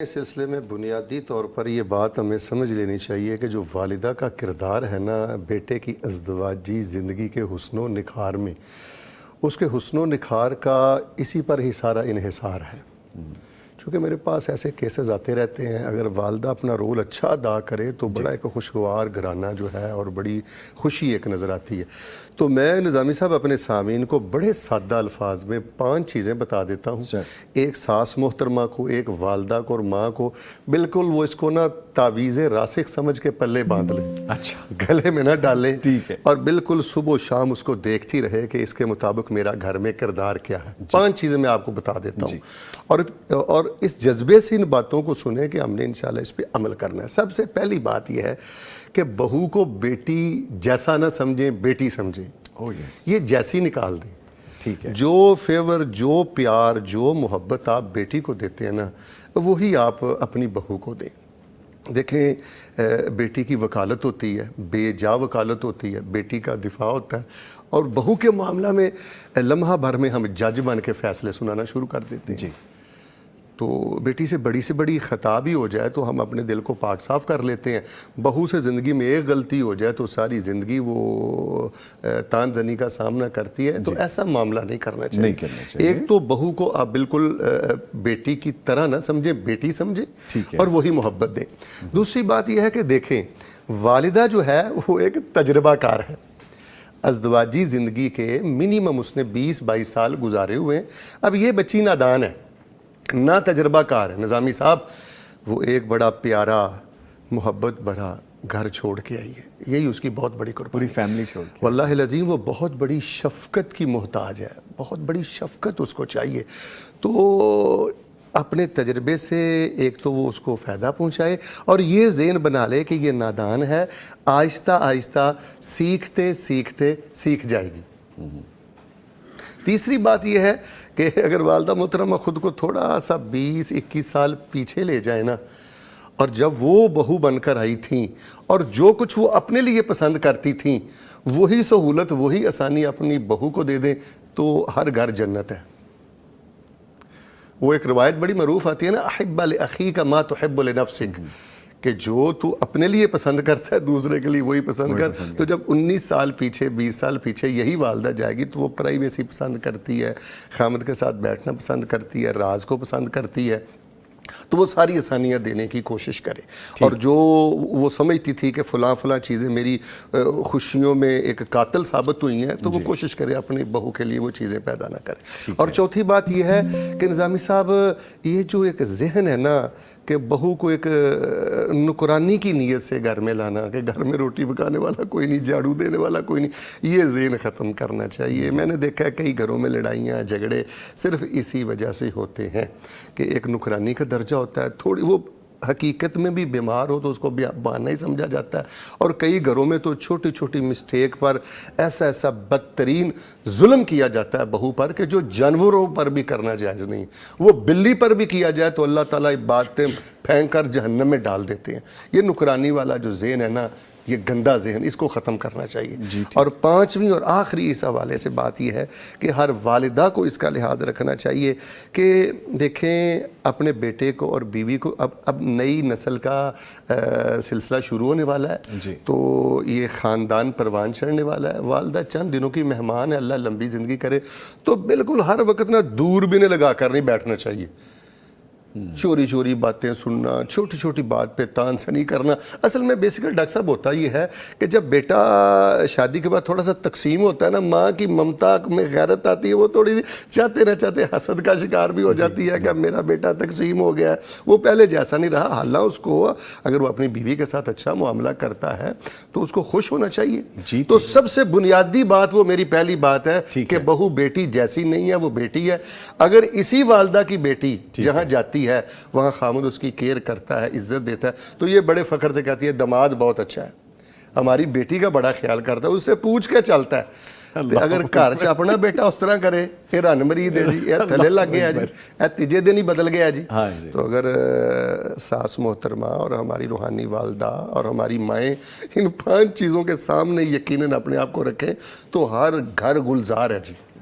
اس سلسلے میں بنیادی طور پر یہ بات ہمیں سمجھ لینی چاہیے کہ جو والدہ کا کردار ہے نا بیٹے کی ازدواجی زندگی کے حسن و نکھار میں، اس کے حسن و نکھار کا اسی پر ہی سارا انحصار ہے۔ چونکہ میرے پاس ایسے کیسز آتے رہتے ہیں، اگر والدہ اپنا رول اچھا ادا کرے تو بڑا ایک خوشگوار گھرانہ جو ہے اور بڑی خوشی ایک نظر آتی ہے۔ تو میں نظامی صاحب اپنے سامعین کو بڑے سادہ الفاظ میں 5 چیزیں بتا دیتا ہوں۔ ایک ساس محترمہ کو، ایک والدہ کو اور ماں کو بالکل وہ اس کو نا تعویذ راسخ سمجھ کے پلے باندھ لیں، اچھا گلے میں نہ ڈالیں، اور بالکل صبح و شام اس کو دیکھتی رہے کہ اس کے مطابق میرا گھر میں کردار کیا ہے۔ 5 چیزیں میں آپ کو بتا دیتا ہوں، اور اس جذبے سے ان باتوں کو سنیں کہ ہم نے انشاءاللہ اس پہ عمل کرنا ہے۔ سب سے پہلی بات یہ ہے کہ بہو کو بیٹی جیسا نہ سمجھیں، بیٹی سمجھیں، یہ جیسی نکال دیں۔ جو فیور، جو پیار، جو محبت آپ بیٹی کو دیتے ہیں نا وہی آپ اپنی بہو کو دیں۔ دیکھیں بیٹی کی وکالت ہوتی ہے، بے جا وکالت ہوتی ہے، بیٹی کا دفاع ہوتا ہے، اور بہو کے معاملہ میں لمحہ بھر میں ہم جج بن کے فیصلے سنانا شروع کر دیتے ہیں۔ تو بیٹی سے بڑی خطا بھی ہو جائے تو ہم اپنے دل کو پاک صاف کر لیتے ہیں۔ بہو سے زندگی میں ایک غلطی ہو جائے تو ساری زندگی وہ تان زنی کا سامنا کرتی ہے، تو ایسا معاملہ نہیں کرنا چاہیے۔ ایک تو بہو کو آپ بالکل بیٹی کی طرح نہ سمجھیں، بیٹی سمجھیں اور وہی محبت دیں۔ دوسری بات یہ ہے کہ دیکھیں والدہ جو ہے وہ ایک تجربہ کار ہے، ازدواجی زندگی کے منیمم اس نے 20-22 سال گزارے ہوئے ہیں۔ اب یہ بچی نادان ہے، نہ تجربہ کار ہے۔ نظامی صاحب وہ ایک بڑا پیارا محبت بھرا گھر چھوڑ کے آئی ہے، یہی اس کی بہت بڑی قربانی، پوری فیملی چھوڑ کے۔ واللہ العظیم وہ بہت بڑی شفقت کی محتاج ہے، بہت بڑی شفقت اس کو چاہیے۔ تو اپنے تجربے سے ایک تو وہ اس کو فائدہ پہنچائے اور یہ ذہن بنا لے کہ یہ نادان ہے، آہستہ آہستہ سیکھتے سیکھتے سیکھ جائے گی۔ تیسری بات یہ ہے کہ اگر والدہ محترمہ خود کو تھوڑا سا 20-21 سال پیچھے لے جائے نا، اور جب وہ بہو بن کر آئی تھیں اور جو کچھ وہ اپنے لیے پسند کرتی تھیں وہی سہولت، وہی آسانی اپنی بہو کو دے دیں تو ہر گھر جنت ہے۔ وہ ایک روایت بڑی معروف آتی ہے نا، احب لاخیک ما تحب لنفسک، کہ جو تو اپنے لیے پسند کرتا ہے دوسرے کے لیے وہی پسند کر۔ تو جب 19 سال پیچھے، 20 سال پیچھے یہی والدہ جائے گی تو وہ پرائیویسی پسند کرتی ہے، خامد کے ساتھ بیٹھنا پسند کرتی ہے، راز کو پسند کرتی ہے، تو وہ ساری آسانیاں دینے کی کوشش کرے۔ اور جو وہ سمجھتی تھی کہ فلاں چیزیں میری خوشیوں میں ایک قاتل ثابت ہوئی ہیں، تو وہ کوشش کرے اپنی بہو کے لیے وہ چیزیں پیدا نہ کرے۔ اور چوتھی بات یہ ہے کہ نظامی صاحب یہ جو ایک ذہن ہے نا کہ بہو کو ایک نکرانی کی نیت سے گھر میں لانا، کہ گھر میں روٹی پکانے والا کوئی نہیں، جھاڑو دینے والا کوئی نہیں، یہ ذہن ختم کرنا چاہیے۔ میں نے دیکھا ہے کئی گھروں میں لڑائیاں جھگڑے صرف اسی وجہ سے ہوتے ہیں کہ ایک نکرانی کا درجہ ہوتا ہے، تھوڑی وہ حقیقت میں بھی بیمار ہو تو اس کو بہانہ ہی سمجھا جاتا ہے، اور کئی گھروں میں تو چھوٹی چھوٹی مسٹیک پر ایسا بدترین ظلم کیا جاتا ہے بہو پر کہ جو جانوروں پر بھی کرنا جائز نہیں۔ وہ بلی پر بھی کیا جائے تو اللہ تعالیٰ باتیں پھینک کر جہنم میں ڈال دیتے ہیں۔ یہ نکرانی والا جو ذہن ہے نا، یہ گندا ذہن، اس کو ختم کرنا چاہیے۔ اور 5ویں اور آخری اس حوالے سے بات یہ ہے کہ ہر والدہ کو اس کا لحاظ رکھنا چاہیے کہ دیکھیں اپنے بیٹے کو اور بیوی کو اب نئی نسل کا سلسلہ شروع ہونے والا ہے، تو یہ خاندان پروان چڑھنے والا ہے۔ والدہ چند دنوں کی مہمان ہے، اللہ لمبی زندگی کرے، تو بالکل ہر وقت نہ دور بھی نہیں لگا کر نہیں بیٹھنا چاہیے، چوری باتیں سننا، چھوٹی چھوٹی بات پہ تان سنی کرنا۔ اصل میں بیسیکل ڈاکٹر صاحب ہوتا یہ ہے کہ جب بیٹا شادی کے بعد تھوڑا سا تقسیم ہوتا ہے نا، ماں کی ممتا میں غیرت آتی ہے، وہ تھوڑی سی چاہتے نہ چاہتے حسد کا شکار بھی ہو جاتی ہے کہ میرا بیٹا تقسیم ہو گیا ہے، وہ پہلے جیسا نہیں رہا۔ حالانکہ اس کو اگر وہ اپنی بیوی کے ساتھ اچھا معاملہ کرتا ہے تو اس کو خوش ہونا چاہیے۔ تو سب سے بنیادی بات، وہ میری پہلی بات ہے کہ بہو بیٹی جیسی نہیں ہے، وہ بیٹی ہے۔ اگر اسی والدہ کی بیٹی جہاں جاتی ہے وہاں خامد اس کی کیئر کرتا ہے، عزت دیتا ہے، تو یہ بڑے فخر سے کہتی ہے دماد بہت اچھا ہے، ہماری بیٹی کا بڑا خیال کرتا ہے، اس سے پوچھ کے چلتا ہے۔ اگر گھر چ اپنا بیٹا اس طرح کرے کہ رن مری دے جی، یہ تھلے لگ گیا جی، یہ تیجے دن ہی بدل گیا جی، تو اگر ساس محترمہ اور ہماری روحانی والدہ اور ہماری مائیں ان 5 چیزوں کے سامنے یقیناً اپنے آپ کو رکھیں تو ہر گھر گلزار ہے جی۔